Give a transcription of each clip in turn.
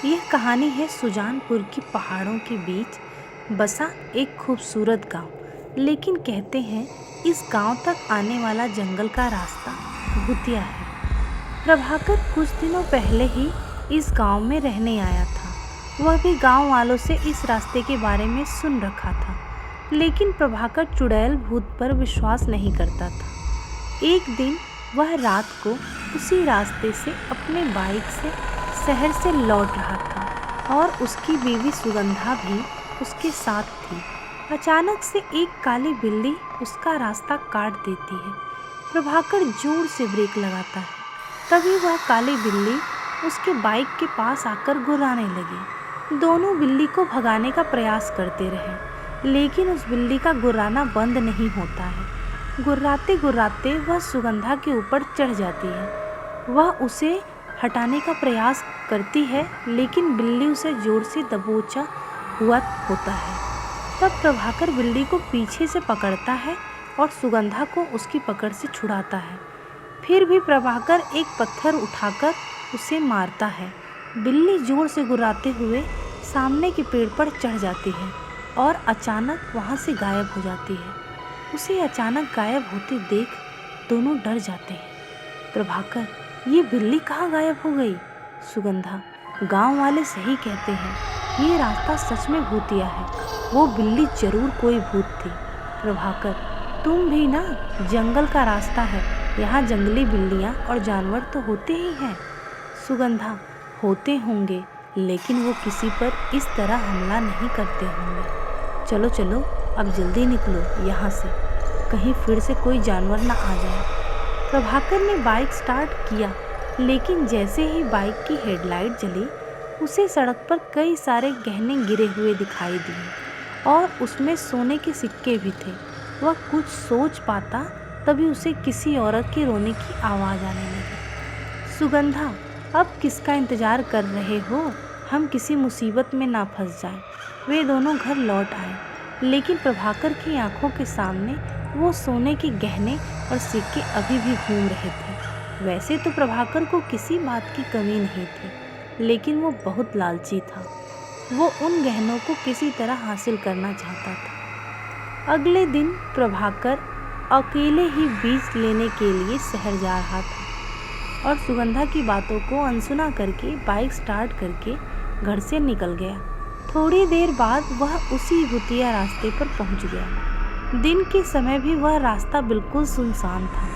यह कहानी है सुजानपुर की पहाड़ों के बीच बसा एक खूबसूरत गांव। लेकिन कहते हैं इस गांव तक आने वाला जंगल का रास्ता भूतिया है। प्रभाकर कुछ दिनों पहले ही इस गांव में रहने आया था। वह भी गांव वालों से इस रास्ते के बारे में सुन रखा था, लेकिन प्रभाकर चुड़ैल भूत पर विश्वास नहीं करता था। एक दिन वह रात को उसी रास्ते से अपने बाइक से शहर से लौट रहा था और उसकी बीवी सुगंधा भी उसके साथ थी। अचानक से एक काली बिल्ली उसका रास्ता काट देती है। प्रभाकर जोर से ब्रेक लगाता है, तभी वह काली बिल्ली उसके बाइक के पास आकर गुर्राने लगी। दोनों बिल्ली को भगाने का प्रयास करते रहे, लेकिन उस बिल्ली का गुर्राना बंद नहीं होता है। गुर्राते गुर्राते वह सुगंधा के ऊपर चढ़ जाती है। वह उसे हटाने का प्रयास करती है, लेकिन बिल्ली उसे जोर से दबोचा हुआ होता है। तब प्रभाकर बिल्ली को पीछे से पकड़ता है और सुगंधा को उसकी पकड़ से छुड़ाता है। फिर भी प्रभाकर एक पत्थर उठाकर उसे मारता है। बिल्ली जोर से गुर्राते हुए सामने के पेड़ पर चढ़ जाती है और अचानक वहाँ से गायब हो जाती है। उसे अचानक गायब होते देख दोनों डर जाते हैं। प्रभाकर, ये बिल्ली कहाँ गायब हो गई? सुगंधा, गांव वाले सही कहते हैं, ये रास्ता सच में भूतिया है। वो बिल्ली जरूर कोई भूत थी। प्रभाकर, तुम भी ना, जंगल का रास्ता है, यहाँ जंगली बिल्लियाँ और जानवर तो होते ही हैं। सुगंधा, होते होंगे, लेकिन वो किसी पर इस तरह हमला नहीं करते होंगे। चलो चलो, अब जल्दी निकलो यहाँ से, कहीं फिर से कोई जानवर ना आ जाए। प्रभाकर ने बाइक स्टार्ट किया, लेकिन जैसे ही बाइक की हेडलाइट जली, उसे सड़क पर कई सारे गहने गिरे हुए दिखाई दिए और उसमें सोने के सिक्के भी थे। वह कुछ सोच पाता तभी उसे किसी औरत के रोने की आवाज़ आने लगी। सुगंधा, अब किसका इंतज़ार कर रहे हो? हम किसी मुसीबत में ना फंस जाएं। वे दोनों घर लौट आए, लेकिन प्रभाकर की आंखों के सामने वो सोने के गहने और सिक्के अभी भी घूम रहे थे। वैसे तो प्रभाकर को किसी बात की कमी नहीं थी, लेकिन वो बहुत लालची था। वो उन गहनों को किसी तरह हासिल करना चाहता था। अगले दिन प्रभाकर अकेले ही बीज लेने के लिए शहर जा रहा था और सुगंधा की बातों को अनसुना करके बाइक स्टार्ट करके घर से निकल गया। थोड़ी देर बाद वह उसी भूतिया रास्ते पर पहुंच गया। दिन के समय भी वह रास्ता बिल्कुल सुनसान था।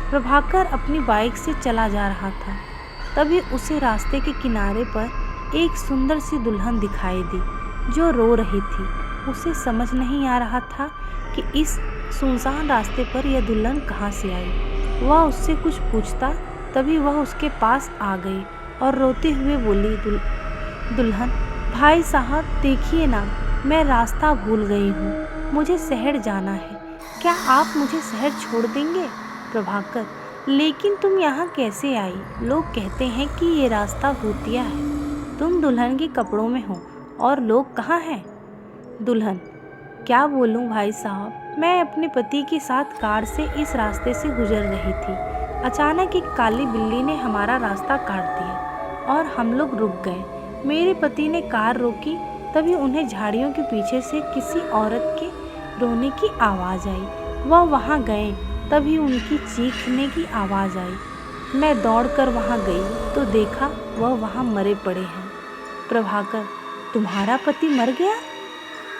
प्रभाकर अपनी बाइक से चला जा रहा था, तभी उसे रास्ते के किनारे पर एक सुंदर सी दुल्हन दिखाई दी जो रो रही थी। उसे समझ नहीं आ रहा था कि इस सुनसान रास्ते पर यह दुल्हन कहाँ से आई। वह उससे कुछ पूछता, तभी वह उसके पास आ गई और रोते हुए बोली, दुल्हन, भाई साहब देखिए ना, मैं रास्ता भूल गई हूँ, मुझे शहर जाना है, क्या आप मुझे शहर छोड़ देंगे? प्रभाकर, लेकिन तुम यहाँ कैसे आई? लोग कहते हैं कि ये रास्ता भूतिया है। तुम दुल्हन के कपड़ों में हो और लोग कहाँ हैं? दुल्हन, क्या बोलूँ भाई साहब, मैं अपने पति के साथ कार से इस रास्ते से गुजर रही थी। अचानक एक काली बिल्ली ने हमारा रास्ता काट दिया और हम लोग रुक गए। मेरे पति ने कार रोकी, तभी उन्हें झाड़ियों के पीछे से किसी औरत के रोने की आवाज़ आई। वह वहाँ गए, तभी उनकी चीखने की आवाज़ आई। मैं दौड़कर वहाँ गई तो देखा वह वहाँ मरे पड़े हैं। प्रभाकर, तुम्हारा पति मर गया?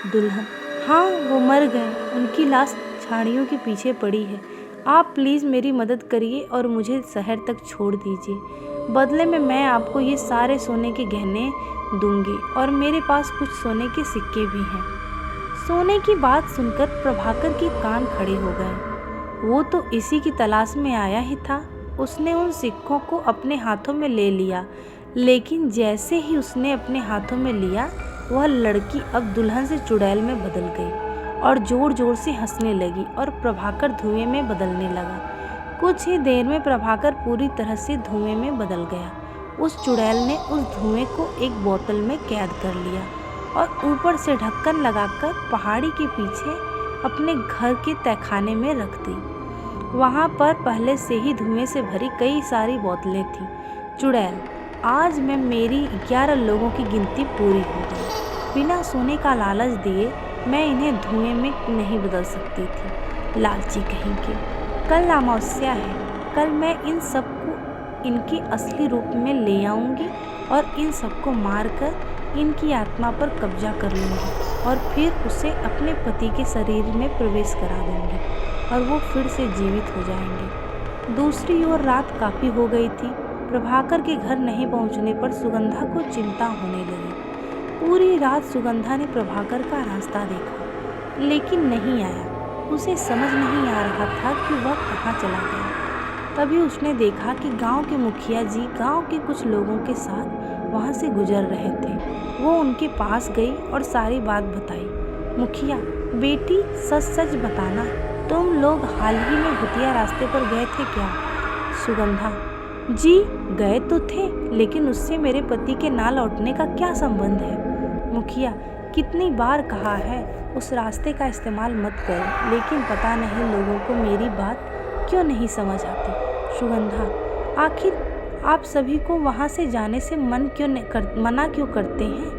दुल्हन, हाँ, वो मर गए, उनकी लाश झाड़ियों के पीछे पड़ी है। आप प्लीज़ मेरी मदद करिए और मुझे शहर तक छोड़ दीजिए। बदले में मैं आपको ये सारे सोने के गहने दूंगी और मेरे पास कुछ सोने के सिक्के भी हैं। सोने की बात सुनकर प्रभाकर के कान खड़े हो गए। वो तो इसी की तलाश में आया ही था। उसने उन सिक्कों को अपने हाथों में ले लिया, लेकिन जैसे ही उसने अपने हाथों में लिया, वह लड़की अब दुल्हन से चुड़ैल में बदल गई और ज़ोर ज़ोर से हंसने लगी और प्रभाकर धुएं में बदलने लगा। कुछ ही देर में प्रभाकर पूरी तरह से धुएं में बदल गया। उस चुड़ैल ने उस धुएं को एक बोतल में कैद कर लिया और ऊपर से ढक्कन लगाकर पहाड़ी के पीछे अपने घर के तहखाने में रख दी। वहाँ पर पहले से ही धुएं से भरी कई सारी बोतलें थीं। चुड़ैल, आज मैं मेरी 11 लोगों की गिनती पूरी हो गई। बिना सोने का लालच दिए मैं इन्हें धुएं में नहीं बदल सकती थी। लालची कहीं के। कल अमावस्या है। कल मैं इन सबको इनके असली रूप में ले आऊंगी और इन सबको मारकर इनकी आत्मा पर कब्जा कर लूंगी और फिर उसे अपने पति के शरीर में प्रवेश करा दूंगी और वो फिर से जीवित हो जाएंगे। दूसरी ओर रात काफ़ी हो गई थी। प्रभाकर के घर नहीं पहुंचने पर सुगंधा को चिंता होने लगी। पूरी रात सुगंधा ने प्रभाकर का रास्ता देखा लेकिन नहीं आया। उसे समझ नहीं आ रहा था कि वह कहाँ चला गया। तभी उसने देखा कि गांव के मुखिया जी गांव के कुछ लोगों के साथ वहां से गुजर रहे थे। वो उनके पास गई और सारी बात बताई। मुखिया, बेटी सच सच बताना, तुम लोग हाल ही में भूतिया रास्ते पर गए थे क्या? सुगंधा, जी गए तो थे, लेकिन उससे मेरे पति के ना लौटने का क्या संबंध है? मुखिया, कितनी बार कहा है उस रास्ते का इस्तेमाल मत करो, लेकिन पता नहीं लोगों को मेरी बात क्यों नहीं समझ आती। सुगंधा, आखिर आप सभी को वहाँ से जाने से मना क्यों करते हैं?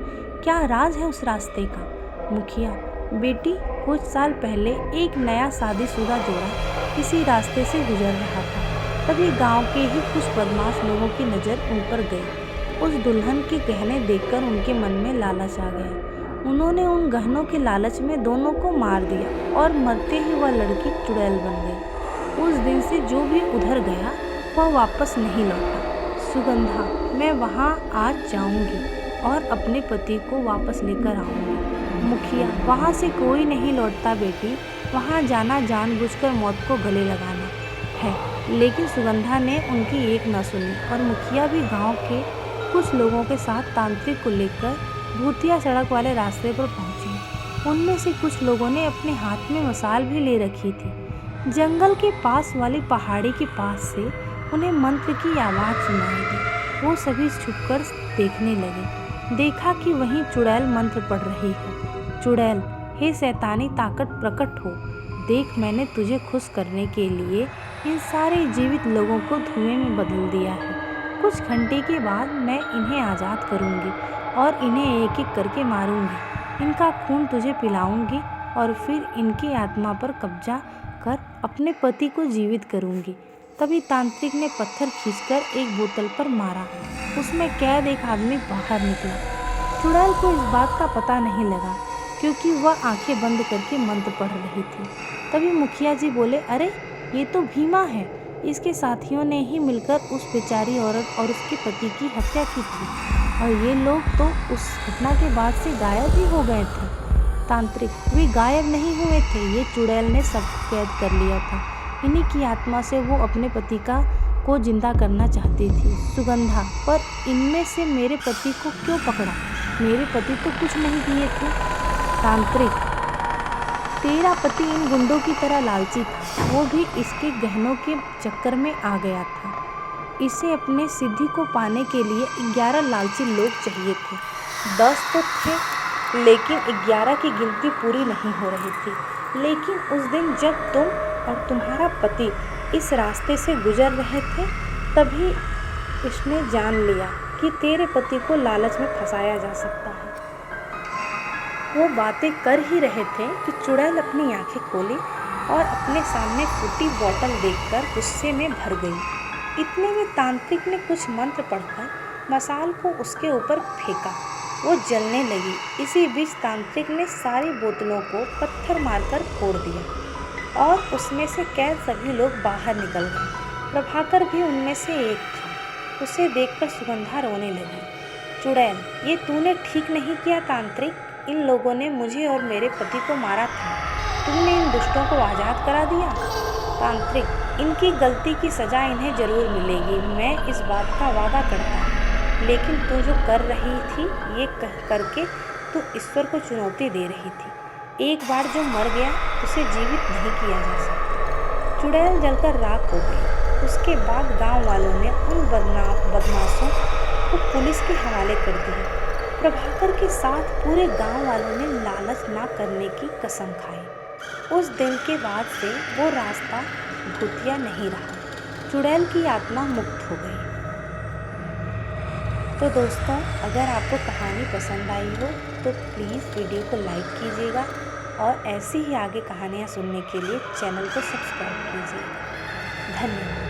क्या राज है उस रास्ते का? मुखिया, बेटी कुछ साल पहले एक नया शादीशुदा जोड़ा इसी रास्ते से गुजर रहा था। तभी गांव के ही कुछ बदमाश लोगों की नज़र उन पर गई। उस दुल्हन के गहने देखकर उनके मन में लालच आ गया। उन्होंने उन गहनों के लालच में दोनों को मार दिया और मरते ही वह लड़की चुड़ैल बन गई। उस दिन से जो भी उधर गया वह वापस नहीं लौटा। सुगंधा, मैं वहाँ आज जाऊँगी और अपने पति को वापस लेकर आऊँगी। मुखिया, वहाँ से कोई नहीं लौटता बेटी, वहाँ जाना जानबूझकर मौत को गले लगाना है। लेकिन सुगंधा ने उनकी एक न सुनी और मुखिया भी गांव के कुछ लोगों के साथ तांत्रिक को लेकर भूतिया सड़क वाले रास्ते पर पहुंचे। उनमें से कुछ लोगों ने अपने हाथ में मसाल भी ले रखी थी। जंगल के पास वाली पहाड़ी के पास से उन्हें मंत्र की आवाज़ सुनाई दी। वो सभी छुपकर देखने लगे। देखा कि वहीं चुड़ैल मंत्र पढ़ रही है। चुड़ैल, हे शैतानी ताकत प्रकट हो, देख मैंने तुझे खुश करने के लिए इन सारे जीवित लोगों को धुएं में बदल दिया है। कुछ घंटे के बाद मैं इन्हें आज़ाद करूंगी और इन्हें एक एक करके मारूंगी। इनका खून तुझे पिलाऊंगी और फिर इनकी आत्मा पर कब्जा कर अपने पति को जीवित करूंगी। तभी तांत्रिक ने पत्थर खींचकर एक बोतल पर मारा। उसमें कैद एक आदमी बाहर निकला। चुड़ैल को इस बात का पता नहीं लगा क्योंकि वह आंखें बंद करके मंत्र पढ़ रही थी। तभी मुखिया जी बोले, अरे ये तो भीमा है। इसके साथियों ने ही मिलकर उस बेचारी औरत और उसके पति की हत्या की थी और ये लोग तो उस घटना के बाद से गायब ही हो गए थे। तांत्रिक, वे गायब नहीं हुए थे, ये चुड़ैल ने सबको कैद कर लिया था। इन्हीं की आत्मा से वो अपने पति को जिंदा करना चाहती थी। सुगंधा, पर इनमें से मेरे पति को क्यों पकड़ा? मेरे पति तो कुछ नहीं किए थे। तांत्रिक, तेरा पति इन गुंडों की तरह लालची था। वो भी इसके गहनों के चक्कर में आ गया था। इसे अपने सिद्धि को पाने के लिए 11 लालची लोग चाहिए थे। 10 तो थे, लेकिन 11 की गिनती पूरी नहीं हो रही थी। लेकिन उस दिन जब तुम और तुम्हारा पति इस रास्ते से गुजर रहे थे, तभी इसने जान लिया कि तेरे पति को लालच में फंसाया जा सकता है। वो बातें कर ही रहे थे कि चुड़ैल अपनी आंखें खोली और अपने सामने फूटी बोतल देखकर गुस्से में भर गई। इतने में तांत्रिक ने कुछ मंत्र पढ़कर मसाल को उसके ऊपर फेंका। वो जलने लगी। इसी बीच तांत्रिक ने सारी बोतलों को पत्थर मारकर फोड़ दिया और उसमें से कैद सभी लोग बाहर निकल गए। प्रभाकर भी उनमें से एक था। उसे देखकर सुगंधा रोने लगी। चुड़ैल, ये तूने ठीक नहीं किया तांत्रिक। इन लोगों ने मुझे और मेरे पति को मारा था। तुमने इन दुष्टों को आज़ाद करा दिया। तांत्रिक, इनकी गलती की सज़ा इन्हें ज़रूर मिलेगी, मैं इस बात का वादा करता हूँ। लेकिन तू जो कर रही थी, ये करके तू ईश्वर को चुनौती दे रही थी। एक बार जो मर गया उसे जीवित नहीं किया जा सकता। चुड़ैल जलकर राख हो गई। उसके बाद गांव वालों ने उन बदमाशों को पुलिस के हवाले कर दिया। प्रभाकर के साथ पूरे गांव वालों ने लालच ना करने की कसम खाई। उस दिन के बाद से वो रास्ता भूतिया नहीं रहा। चुड़ैल की आत्मा मुक्त हो गई। तो दोस्तों, अगर आपको कहानी पसंद आई हो तो प्लीज़ वीडियो को लाइक कीजिएगा और ऐसी ही आगे कहानियाँ सुनने के लिए चैनल को सब्सक्राइब कीजिएगा। धन्यवाद।